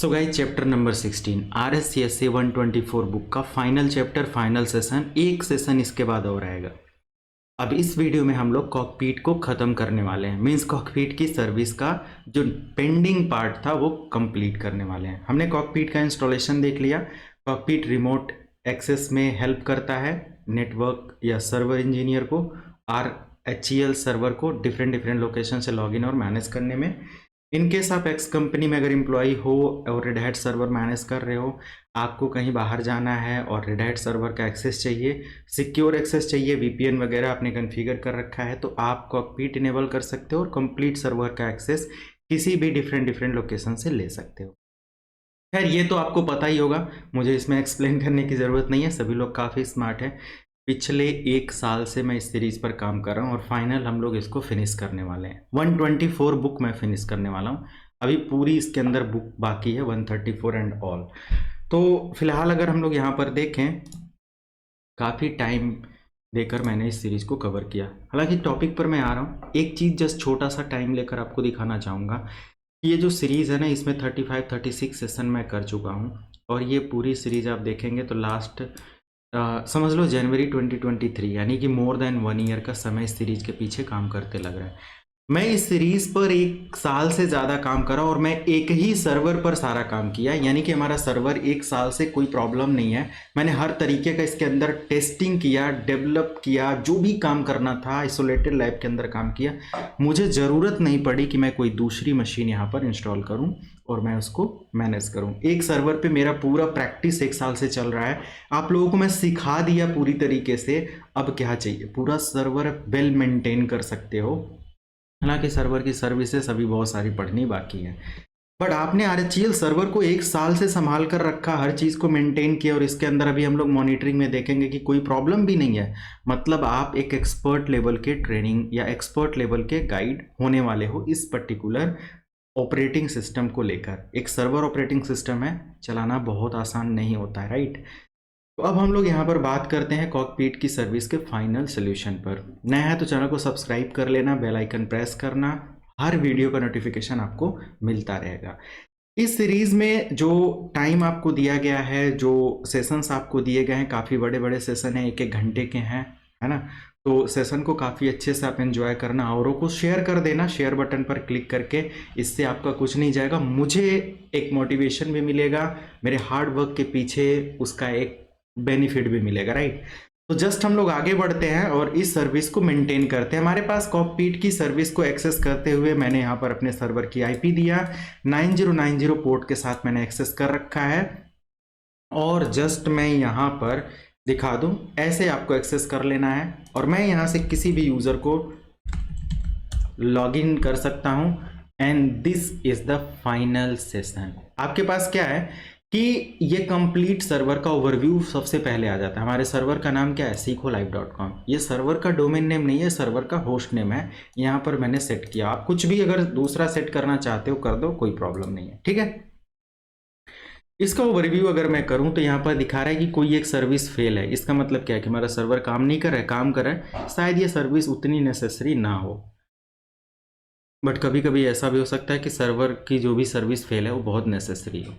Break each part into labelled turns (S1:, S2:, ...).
S1: So guys chapter number 16 RSCSA 124 book का final chapter final session, एक session इसके बाद और आएगा। अब इस वीडियो में हम लोग कॉकपीट को ख़त्म करने वाले हैं, मींस कॉकपीट की सर्विस का जो पेंडिंग पार्ट था वो कंप्लीट करने वाले हैं। हमने कॉकपीट का इंस्टॉलेशन देख लिया। कॉकपीट रिमोट एक्सेस में हेल्प करता है नेटवर्क या सर्वर इंजीनियर को, RHEL सर्वर को डिफरेंट लोकेशन से लॉगिन और मैनेज करने में। इन केस आप एक्स कंपनी में अगर एम्प्लॉय हो और रेड हैट सर्वर मैनेज कर रहे हो, आपको कहीं बाहर जाना है और रेड हैट सर्वर का एक्सेस चाहिए, सिक्योर एक्सेस चाहिए, VPN वगैरह आपने कॉन्फ़िगर कर रखा है, तो आप कॉकपीट इनेबल कर सकते हो और कंप्लीट सर्वर का एक्सेस किसी भी डिफरेंट लोकेशन से ले सकते हो। खैर ये तो आपको पता ही होगा, मुझे इसमें एक्सप्लेन करने की ज़रूरत नहीं है, सभी लोग काफ़ी स्मार्ट है। पिछले एक साल से मैं इस सीरीज़ पर काम कर रहा हूँ और फाइनल हम लोग इसको फिनिश करने वाले हैं। 124 बुक मैं फिनिश करने वाला हूँ, अभी पूरी इसके अंदर बुक बाकी है 134 एंड ऑल। तो फिलहाल अगर हम लोग यहाँ पर देखें, काफ़ी टाइम देकर मैंने इस सीरीज़ को कवर किया। हालांकि टॉपिक पर मैं आ रहा हूँ, एक चीज़ जस्ट छोटा सा टाइम लेकर आपको दिखाना चाहूँगा कि ये जो सीरीज़ है ना, इसमें 35-36 सेशन मैं कर चुका हूँ और ये पूरी सीरीज़ आप देखेंगे तो लास्ट समझ लो जनवरी 2023, यानी कि मोर देन 1 ईयर का समय इस सीरीज के पीछे काम करते लग रहा है। मैं इस सीरीज पर एक साल से ज़्यादा काम करा और मैं एक ही सर्वर पर सारा काम किया, यानी कि हमारा सर्वर एक साल से कोई प्रॉब्लम नहीं है। मैंने हर तरीके का इसके अंदर टेस्टिंग किया, डेवलप किया, जो भी काम करना था आइसोलेटेड लैब के अंदर काम किया। मुझे ज़रूरत नहीं पड़ी कि मैं कोई दूसरी मशीन यहाँ पर इंस्टॉल करूँ और मैं उसको मैनेज करूं। एक सर्वर पे मेरा पूरा प्रैक्टिस एक साल से चल रहा है। आप लोगों को मैं सिखा दिया पूरी तरीके से, अब क्या चाहिए? पूरा सर्वर वेल मेंटेन कर सकते हो। हालांकि सर्वर की सर्विसेज अभी बहुत सारी पढ़नी बाकी है, बट आपने RHEL सर्वर को एक साल से संभाल कर रखा, हर चीज़ को मेंटेन किया और इसके अंदर अभी हम लोग मॉनिटरिंग में देखेंगे कि कोई प्रॉब्लम भी नहीं है। मतलब आप एक एक्सपर्ट लेवल के ट्रेनिंग या एक्सपर्ट लेवल के गाइड होने वाले हो इस पर्टिकुलर ऑपरेटिंग सिस्टम को लेकर। एक सर्वर ऑपरेटिंग सिस्टम है, चलाना बहुत आसान नहीं होता है, राइट? तो अब हम लोग यहाँ पर बात करते हैं कॉकपीट की सर्विस के फाइनल सोल्यूशन पर। नया है तो चैनल को सब्सक्राइब कर लेना, बेल आइकन प्रेस करना, हर वीडियो का नोटिफिकेशन आपको मिलता रहेगा। इस सीरीज में जो टाइम आपको दिया गया है, जो सेशंस आपको दिए गए हैं, काफ़ी बड़े बड़े सेशन हैं, 1-1 घंटे के हैं, है ना? तो सेशन को काफ़ी अच्छे से आप एंजॉय करना, औरों को शेयर कर देना, शेयर बटन पर क्लिक करके। इससे आपका कुछ नहीं जाएगा, मुझे एक मोटिवेशन भी मिलेगा, मेरे हार्ड वर्क के पीछे उसका एक बेनिफिट भी मिलेगा, राइट? तो जस्ट हम लोग आगे बढ़ते हैं और इस सर्विस को मेंटेन करते हैं। हमारे पास कॉकपीट की सर्विस को एक्सेस करते हुए मैंने यहाँ पर अपने सर्वर की IP दिया, 9090 पोर्ट के साथ मैंने एक्सेस कर रखा है और जस्ट मैं यहाँ पर दिखा दूं, ऐसे आपको एक्सेस कर लेना है और मैं यहाँ से किसी भी यूज़र को लॉगिन कर सकता हूँ and this is the final session. आपके पास क्या है कि ये कंप्लीट सर्वर का ओवरव्यू सबसे पहले आ जाता है। हमारे सर्वर का नाम क्या है? sikolive.com। ये सर्वर का डोमेन नेम नहीं है, सर्वर का होस्ट नेम है। यहाँ पर मैंने सेट किया, आप कुछ भी अगर दूसरा सेट करना चाहते हो कर दो, कोई प्रॉब्लम नहीं है, ठीक है? इसका ओवरव्यू अगर मैं करूं तो यहाँ पर दिखा रहा है कि कोई एक सर्विस फेल है। इसका मतलब क्या है कि हमारा सर्वर काम नहीं कर रहा है, काम कर रहा है, शायद ये सर्विस उतनी नेसेसरी ना हो, बट कभी कभी ऐसा भी हो सकता है कि सर्वर की जो भी सर्विस फेल है वो बहुत नेसेसरी हो।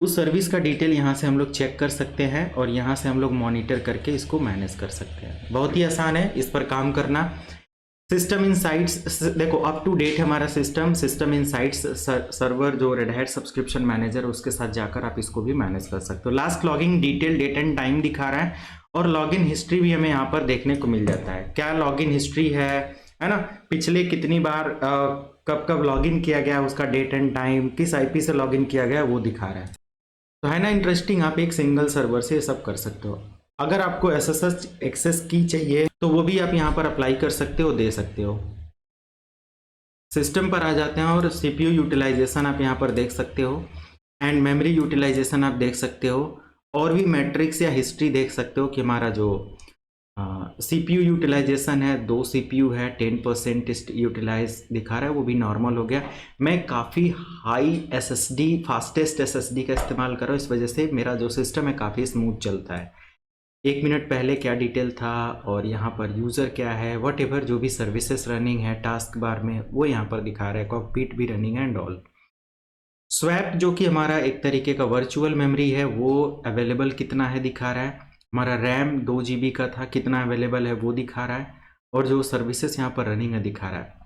S1: उस सर्विस का डिटेल यहाँ से हम लोग चेक कर सकते हैं और यहाँ से हम लोग मॉनिटर करके इसको मैनेज कर सकते हैं। बहुत ही आसान है इस पर काम करना। सिस्टम इनसाइट्स देखो, अप टू डेट हमारा सिस्टम इनसाइट्स सर्वर जो रेड हैट सब्सक्रिप्शन मैनेजर, उसके साथ जाकर आप इसको भी मैनेज कर सकते हो। Last logging detail, date and time दिखा रहा है और लॉगिन हिस्ट्री भी हमें यहाँ पर देखने को मिल जाता है। क्या लॉगिन हिस्ट्री है ना? पिछले कितनी बार कब कब लॉगिन किया गया, उसका डेट एंड टाइम, किस IP से लॉगिन किया गया, वो दिखा रहा है। तो है ना इंटरेस्टिंग? आप एक सिंगल सर्वर से ये सब कर सकते हो। अगर आपको SSH एक्सेस की चाहिए तो वो भी आप यहाँ पर अप्लाई कर सकते हो, दे सकते हो। सिस्टम पर आ जाते हैं और CPU यूटिलाइजेशन आप यहाँ पर देख सकते हो एंड मेमोरी यूटिलाइजेशन आप देख सकते हो और भी मैट्रिक्स या हिस्ट्री देख सकते हो कि हमारा जो CPU यूटिलाइजेशन है, 2 CPU है, 10% यूटिलाइज दिखा रहा है, वो भी नॉर्मल हो गया। मैं काफ़ी हाई SSD, फास्टेस्ट SSD का इस्तेमाल कर रहा हूँ, इस वजह से मेरा जो सिस्टम है काफ़ी स्मूथ चलता है। 1 मिनट पहले क्या डिटेल था और यहाँ पर यूज़र क्या है, वट एवर जो भी सर्विसेज रनिंग है टास्क बार में, वो यहाँ पर दिखा रहा है। कॉकपीट भी रनिंग है एंड ऑल। स्वैप जो कि हमारा एक तरीके का वर्चुअल मेमोरी है, वो अवेलेबल कितना है दिखा रहा है। हमारा रैम 2 GB का था, कितना अवेलेबल है वो दिखा रहा है। और जो सर्विसेज यहाँ पर रनिंग है दिखा रहा है।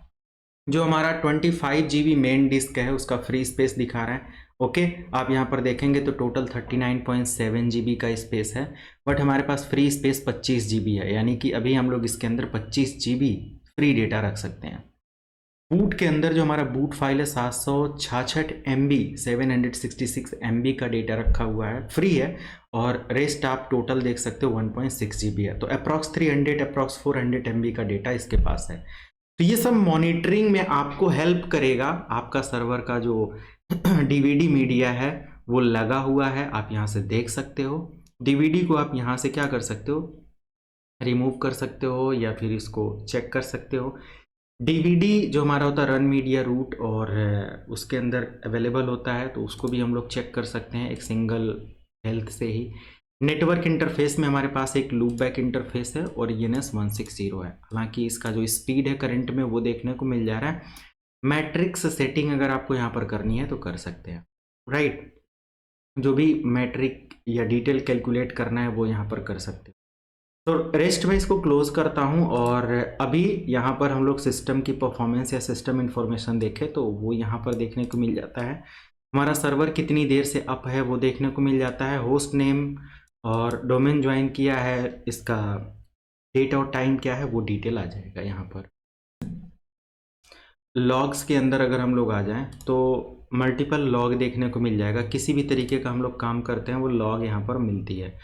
S1: जो हमारा 25 GB मेन डिस्क है उसका फ्री स्पेस दिखा रहा है। ओके, आप यहाँ पर देखेंगे तो टोटल 39.7 GB का स्पेस है, बट हमारे पास फ्री स्पेस 25 GB है, यानी कि अभी हम लोग इसके अंदर 25 GB फ्री डेटा रख सकते हैं। बूट के अंदर जो हमारा बूट फाइल है 766 MB 766 MB का डेटा रखा हुआ है, फ्री है। और रेस्ट आप टोटल देख सकते हो 1.6 GB है, तो अप्रॉक्स 300 अप्रॉक्स 400 MB का डेटा इसके पास है। तो ये सब मॉनिटरिंग में आपको हेल्प करेगा। आपका सर्वर का जो DVD मीडिया है वो लगा हुआ है, आप यहाँ से देख सकते हो। DVD को आप यहाँ से क्या कर सकते हो, रिमूव कर सकते हो या फिर इसको चेक कर सकते हो। DVD जो हमारा होता है रन मीडिया रूट, और उसके अंदर अवेलेबल होता है, तो उसको भी हम लोग चेक कर सकते हैं एक सिंगल हेल्थ से ही। नेटवर्क इंटरफेस में हमारे पास एक लूप बैक इंटरफेस है और ENS 160 है। हालांकि इसका जो स्पीड है करंट में वो देखने को मिल जा रहा है। मैट्रिक्स सेटिंग अगर आपको यहाँ पर करनी है तो कर सकते हैं, राइट। जो भी मैट्रिक या डिटेल कैलकुलेट करना है वो यहाँ पर कर सकते हैं। तो रेस्ट में इसको क्लोज करता हूँ, और अभी यहाँ पर हम लोग सिस्टम की परफॉर्मेंस या सिस्टम इंफॉर्मेशन देखें तो वो यहाँ पर देखने को मिल जाता है। हमारा सर्वर कितनी देर से अप है वो देखने को मिल जाता है। होस्ट नेम और डोमेन ज्वाइन किया है, इसका डेट और टाइम क्या है वो डिटेल आ जाएगा यहाँ पर। लॉग्स के अंदर अगर हम लोग आ जाएं तो मल्टीपल लॉग देखने को मिल जाएगा। किसी भी तरीके का हम लोग काम करते हैं वो लॉग यहाँ पर मिलती है।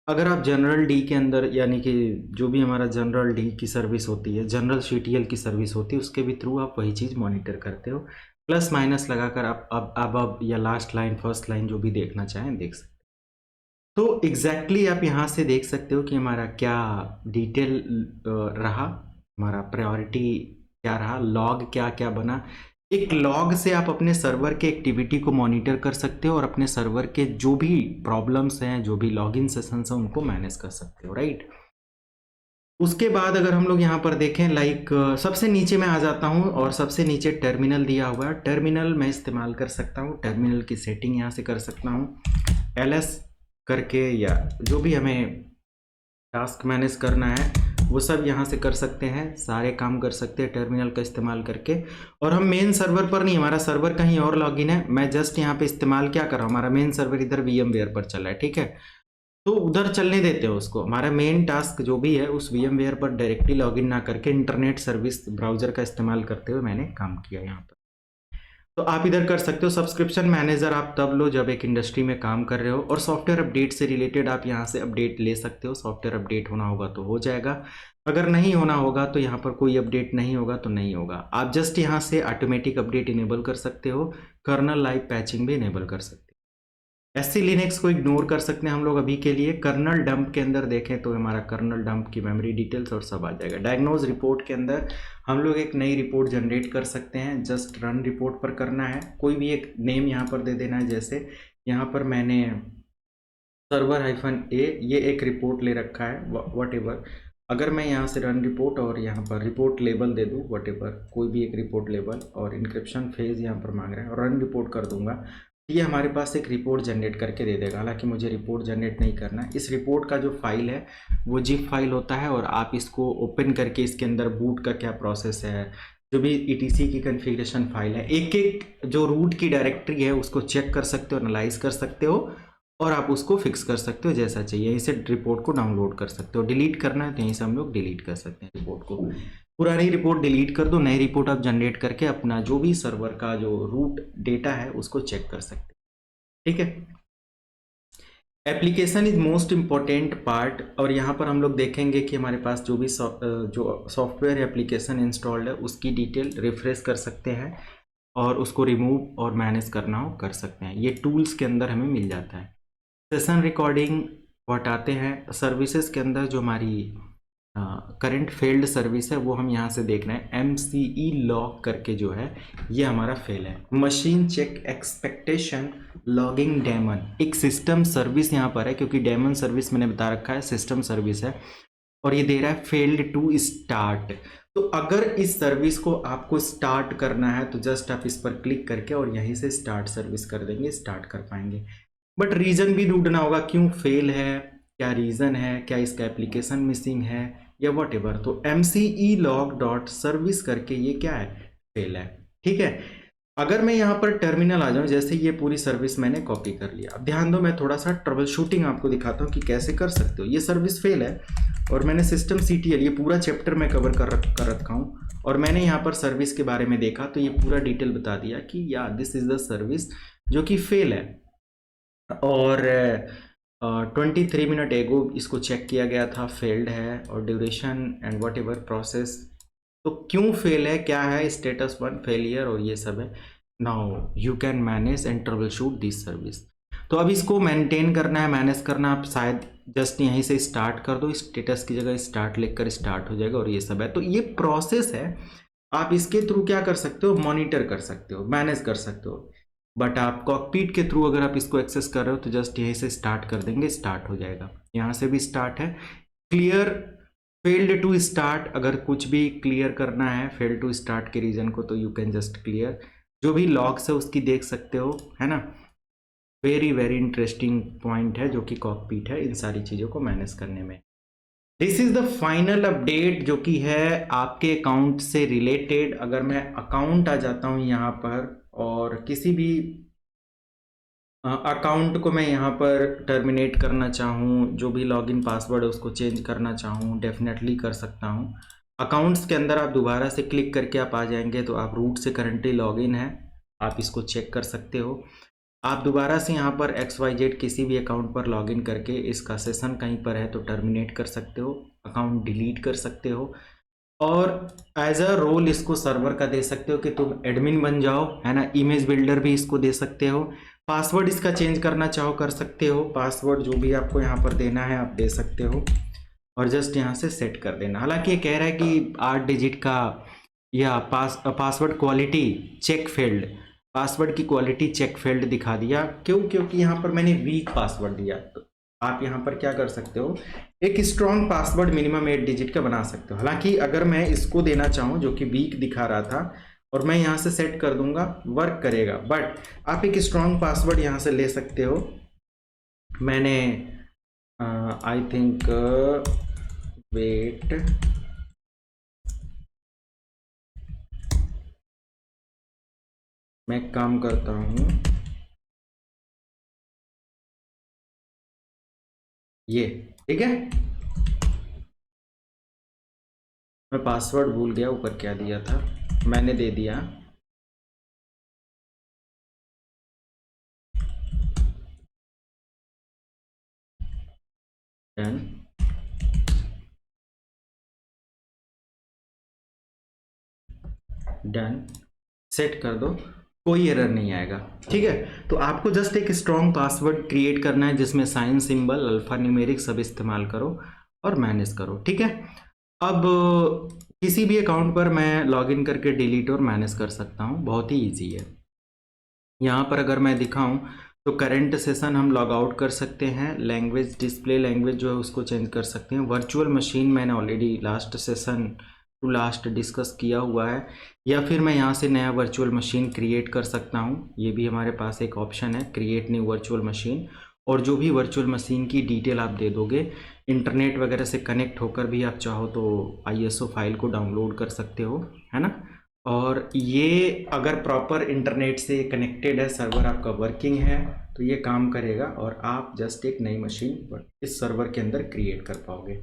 S1: अगर आप जनरल डी के अंदर, यानी कि जो भी हमारा जनरल डी की सर्विस होती है, जनरल CTL की सर्विस होती है, उसके भी थ्रू आप वही चीज़ मॉनिटर करते हो। प्लस माइनस लगाकर आप अब या लास्ट लाइन फर्स्ट लाइन जो भी देखना चाहें देख सकते हो। तो एग्जैक्टली आप यहाँ से देख सकते हो कि हमारा क्या डिटेल रहा, हमारा प्रायोरिटी क्या रहा, लॉग क्या क्या बना। एक लॉग से आप अपने सर्वर के एक्टिविटी को मॉनिटर कर सकते हो और अपने सर्वर के जो भी प्रॉब्लम्स हैं, जो भी लॉगिन सेशंस हैं, उनको मैनेज कर सकते हो, राइट। उसके बाद अगर हम लोग यहाँ पर देखें, लाइक सबसे नीचे मैं आ जाता हूँ और सबसे नीचे टर्मिनल दिया हुआ है। टर्मिनल मैं इस्तेमाल कर सकता हूँ, टर्मिनल की सेटिंग यहाँ से कर सकता हूँ LS करके, या जो भी हमें टास्क मैनेज करना है वो सब यहाँ से कर सकते हैं, सारे काम कर सकते हैं टर्मिनल का इस्तेमाल करके। और हम मेन सर्वर पर नहीं, हमारा सर्वर कहीं और लॉगिन है। मैं जस्ट यहाँ पे इस्तेमाल क्या कर रहा हूँ, हमारा मेन सर्वर इधर VMware पर चल रहा है, ठीक है। तो उधर चलने देते हो उसको। हमारा मेन टास्क जो भी है उस VMware पर डायरेक्टली लॉगिन ना करके इंटरनेट सर्विस ब्राउजर का इस्तेमाल करते हुए मैंने काम किया यहाँ पर। तो आप इधर कर सकते हो। सब्सक्रिप्शन मैनेजर आप तब लो जब एक इंडस्ट्री में काम कर रहे हो, और सॉफ्टवेयर अपडेट से रिलेटेड आप यहाँ से अपडेट ले सकते हो। सॉफ्टवेयर अपडेट होना होगा तो हो जाएगा, अगर नहीं होना होगा तो यहाँ पर कोई अपडेट नहीं होगा तो नहीं होगा। आप जस्ट यहाँ से ऑटोमेटिक अपडेट इनेबल कर सकते हो, कर्नल लाइव पैचिंग भी इनेबल कर सकते हो। SC लिनक्स को इग्नोर कर सकते हैं हम लोग अभी के लिए। कर्नल डंप के अंदर देखें तो हमारा कर्नल डंप की मेमोरी डिटेल्स और सब आ जाएगा। डायग्नोज रिपोर्ट के अंदर हम लोग एक नई रिपोर्ट जनरेट कर सकते हैं, जस्ट रन रिपोर्ट पर करना है। कोई भी एक नेम यहाँ पर दे देना है, जैसे यहाँ पर मैंने server-a ये एक रिपोर्ट ले रखा है, वट एवर। अगर मैं यहाँ से रन रिपोर्ट और यहाँ पर रिपोर्ट लेबल दे दूँ, वट एवर कोई भी एक रिपोर्ट लेबल, और इंक्रिप्शन फेज यहाँ पर मांग रहा है, और रन रिपोर्ट कर दूंगा, ये हमारे पास एक रिपोर्ट जनरेट करके दे देगा। हालांकि मुझे रिपोर्ट जनरेट नहीं करना है। इस रिपोर्ट का जो फाइल है वो जिप फाइल होता है, और आप इसको ओपन करके इसके अंदर बूट का क्या प्रोसेस है, जो भी ETC की कॉन्फ़िगरेशन फाइल है, एक एक जो रूट की डायरेक्टरी है उसको चेक कर सकते हो, एनालाइज कर सकते हो, और आप उसको फिक्स कर सकते हो जैसा चाहिए। यहीं से रिपोर्ट को डाउनलोड कर सकते हो। डिलीट करना है तो यहीं से हम लोग डिलीट कर सकते हैं रिपोर्ट को। पुरानी रिपोर्ट डिलीट कर दो, नई रिपोर्ट आप जनरेट करके अपना जो भी सर्वर का जो रूट डेटा है उसको चेक कर सकते हैं, ठीक है। Application is most important part, और यहाँ पर हम लोग देखेंगे कि हमारे पास जो भी जो सॉफ्टवेयर एप्लीकेशन इंस्टॉल्ड है उसकी डिटेल रिफ्रेश कर सकते हैं, और उसको रिमूव और मैनेज करना हो कर सकते हैं। ये टूल्स के अंदर हमें मिल जाता है। सेशन रिकॉर्डिंग को हटाते हैं। सर्विसेज के अंदर जो हमारी करंट फेल्ड सर्विस है वो हम यहाँ से देख रहे हैं। MCE लॉग करके जो है ये हमारा फेल है। Machine check expectation logging daemon, एक सिस्टम सर्विस यहाँ पर है, क्योंकि डेमन सर्विस मैंने बता रखा है सिस्टम सर्विस है, और ये दे रहा है फेल्ड टू स्टार्ट। तो अगर इस सर्विस को आपको स्टार्ट करना है तो जस्ट आप इस पर क्लिक करके और यहीं से स्टार्ट सर्विस कर देंगे, स्टार्ट कर पाएंगे। बट रीज़न भी ढूंढना होगा, क्यों फेल है, क्या रीज़न है, क्या इसका एप्लीकेशन मिसिंग है या वट एवर। तो mcelog.service करके ये क्या है, फेल है। ठीक है, अगर मैं यहाँ पर टर्मिनल आ जाऊँ, जैसे ये पूरी सर्विस मैंने कॉपी कर लिया। अब ध्यान दो, मैं थोड़ा सा ट्रबल शूटिंग आपको दिखाता हूँ कि कैसे कर सकते हो। ये सर्विस फेल है और मैंने सिस्टम CTL, ये पूरा चैप्टर मैं कवर कर रखा हूँ और मैंने यहाँ पर सर्विस के बारे में देखा तो ये पूरा डिटेल बता दिया कि या दिस इज द सर्विस जो कि फेल है। और 23 मिनट एगो इसको चेक किया गया था, फेल्ड है, और duration and what ever process. तो क्यों फेल है, क्या है, स्टेटस 1 फेलियर और ये सब है। Now you can manage and trouble shoot this service. तो अब इसको मेंटेन करना है, मैनेज करना, आप शायद जस्ट यहीं से स्टार्ट कर दो, स्टेटस की जगह स्टार्ट लिखकर स्टार्ट हो जाएगा और ये सब है। तो ये प्रोसेस है, आप इसके थ्रू क्या कर सकते हो, मॉनिटर कर सकते हो, मैनेज कर सकते हो। बट आप कॉकपीट के थ्रू अगर आप इसको एक्सेस कर रहे हो तो जस्ट यहीं से स्टार्ट कर देंगे, स्टार्ट हो जाएगा। यहाँ से भी स्टार्ट है, क्लियर फेल्ड टू स्टार्ट। अगर कुछ भी क्लियर करना है फेल टू स्टार्ट के रीजन को तो यू कैन जस्ट क्लियर, जो भी लॉग्स है उसकी देख सकते हो, है ना। वेरी वेरी इंटरेस्टिंग पॉइंट है जो कि कॉकपीट है इन सारी चीज़ों को मैनेज करने में। This is the final update जो कि है आपके अकाउंट से रिलेटेड। अगर मैं अकाउंट आ जाता हूँ यहाँ पर और किसी भी अकाउंट को मैं यहाँ पर टर्मिनेट करना चाहूँ, जो भी लॉगिन पासवर्ड है उसको चेंज करना चाहूँ, डेफिनेटली कर सकता हूँ। अकाउंट्स के अंदर आप दोबारा से क्लिक करके आप आ जाएंगे तो आप रूट से करंटली लॉगिन है, आप इसको चेक कर सकते हो। आप दोबारा से यहाँ पर XYZ किसी भी अकाउंट पर लॉगिन करके इसका सेशन कहीं पर है तो टर्मिनेट कर सकते हो, अकाउंट डिलीट कर सकते हो, और एज अ रोल इसको सर्वर का दे सकते हो कि तुम एडमिन बन जाओ, है ना। इमेज बिल्डर भी इसको दे सकते हो, पासवर्ड इसका चेंज करना चाहो कर सकते हो, पासवर्ड जो भी आपको यहाँ पर देना है आप दे सकते हो और जस्ट यहाँ से सेट कर देना। हालांकि ये कह रहा है कि 8 डिजिट का या password quality check failed, password की क्वालिटी चेक फेल्ड दिखा दिया। क्यों, क्योंकि यहाँ पर मैंने वीक पासवर्ड दिया। तो आप यहाँ पर क्या कर सकते हो, एक स्ट्रॉन्ग पासवर्ड मिनिमम 8 डिजिट का बना सकते हो। हालांकि अगर मैं इसको देना चाहूँ जो कि वीक दिखा रहा था और मैं यहाँ से सेट कर दूंगा, वर्क करेगा। बट आप एक स्ट्रॉन्ग पासवर्ड यहाँ से ले सकते हो। मैंने आई थिंक वेट, मैं काम करता हूँ, ये ठीक है। मैं पासवर्ड भूल गया, ऊपर क्या दिया था, मैंने दे दिया डन, डन, सेट कर दो, कोई एरर नहीं आएगा। ठीक है, तो आपको जस्ट एक स्ट्रॉन्ग पासवर्ड क्रिएट करना है जिसमें साइन सिंबल अल्फा न्यूमेरिक सब इस्तेमाल करो और मैनेज करो। ठीक है, अब किसी भी अकाउंट पर मैं लॉगिन करके डिलीट और मैनेज कर सकता हूँ, बहुत ही ईजी है। यहाँ पर अगर मैं दिखाऊं तो करंट सेशन हम लॉग आउट कर सकते हैं, लैंग्वेज डिस्प्ले लैंग्वेज जो है उसको चेंज कर सकते हैं, वर्चुअल मशीन मैंने already last session to last discuss किया हुआ है, या फिर मैं यहाँ से नया वर्चुअल मशीन क्रिएट कर सकता हूँ। ये भी हमारे पास एक ऑप्शन है, क्रिएट न्यू वर्चुअल मशीन, और जो भी वर्चुअल मशीन की डिटेल आप दे दोगे, इंटरनेट वगैरह से कनेक्ट होकर भी आप चाहो तो ISO फाइल को डाउनलोड कर सकते हो, है ना। और ये अगर प्रॉपर इंटरनेट से कनेक्टेड है, सर्वर आपका वर्किंग है तो ये काम करेगा और आप जस्ट एक नई मशीन इस सर्वर के अंदर क्रिएट कर पाओगे।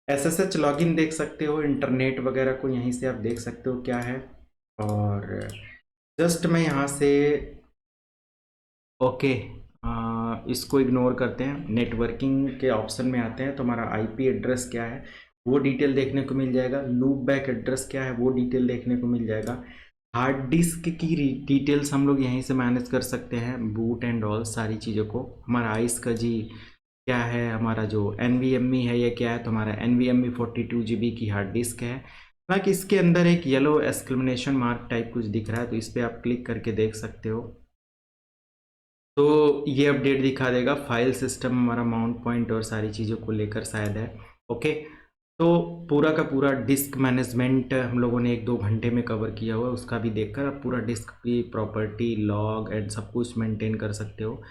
S1: SSH लॉगिन देख सकते हो, इंटरनेट वगैरह को यहीं से आप देख सकते हो क्या है। और जस्ट मैं यहाँ से ओके, इसको इग्नोर करते हैं, नेटवर्किंग के ऑप्शन में आते हैं तो हमारा IP एड्रेस क्या है वो डिटेल देखने को मिल जाएगा, लूप बैक एड्रेस क्या है वो डिटेल देखने को मिल जाएगा, हार्ड डिस्क की डिटेल्स हम लोग यहीं से मैनेज कर सकते हैं, बूट एंड ऑल सारी चीज़ों को। हमारा आइस का जी क्या है, हमारा जो NVMe है ये क्या है, तो हमारा NVMe 42 GB की हार्ड डिस्क है। बाकी इसके अंदर एक येलो एक्सक्लेमेशन मार्क टाइप कुछ दिख रहा है तो इस पर आप क्लिक करके देख सकते हो। तो ये अपडेट दिखा देगा, फाइल सिस्टम हमारा माउंट पॉइंट और सारी चीज़ों को लेकर शायद है। ओके, तो पूरा का पूरा डिस्क मैनेजमेंट हम लोगों ने 1-2 घंटे में कवर किया हुआ है, उसका भी देखकर आप पूरा डिस्क की प्रॉपर्टी लॉग एंड सब कुछ मेंटेन कर सकते हो।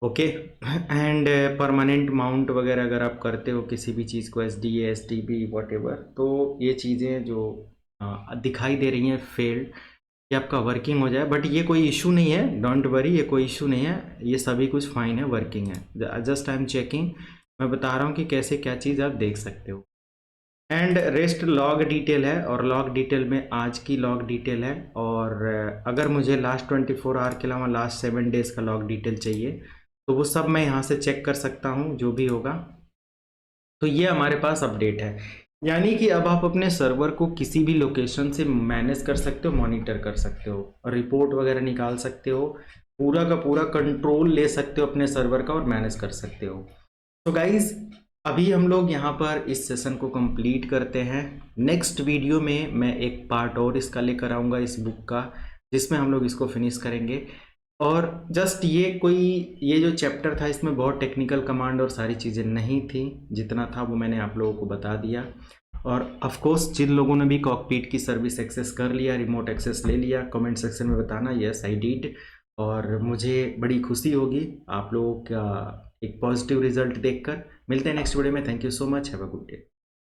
S1: ओके। एंड परमानेंट माउंट वगैरह अगर आप करते हो किसी भी चीज़ को S D S T be what ever, तो ये चीज़ें जो दिखाई दे रही हैं फेल्ड, ये आपका वर्किंग हो जाए, बट ये कोई इशू नहीं है, डोंट वरी, ये कोई इशू नहीं है, ये सभी कुछ फाइन है, वर्किंग है। जस्ट आई एम चेकिंग, मैं बता रहा हूँ कि कैसे क्या चीज़ आप देख सकते हो। एंड रेस्ट लॉग डिटेल है, और लॉग डिटेल में आज की लॉग डिटेल है, और अगर मुझे लास्ट 24 आवर के अलावा लास्ट 7 डेज़ का लॉग डिटेल चाहिए तो वो सब मैं यहाँ से चेक कर सकता हूँ जो भी होगा। तो ये हमारे पास अपडेट है, यानी कि अब आप अपने सर्वर को किसी भी लोकेशन से मैनेज कर सकते हो, मॉनिटर कर सकते हो, और रिपोर्ट वगैरह निकाल सकते हो, पूरा का पूरा कंट्रोल ले सकते हो अपने सर्वर का और मैनेज कर सकते हो। तो गाइज अभी हम लोग यहाँ पर इस सेशन को कंप्लीट करते हैं। नेक्स्ट वीडियो में मैं एक पार्ट और इसका लेकर आऊँगा इस बुक का, जिसमें हम लोग इसको फिनिश करेंगे। और जस्ट ये जो चैप्टर था इसमें बहुत टेक्निकल कमांड और सारी चीज़ें नहीं थी, जितना था वो मैंने आप लोगों को बता दिया। और ऑफ कोर्स जिन लोगों ने भी कॉकपीट की सर्विस एक्सेस कर लिया, रिमोट एक्सेस ले लिया, कमेंट सेक्शन में बताना यस आई डिड, और मुझे बड़ी खुशी होगी आप लोगों का एक पॉजिटिव रिजल्ट देखकर। मिलते हैं नेक्स्ट वीडियो में। Thank you so much, have a good day.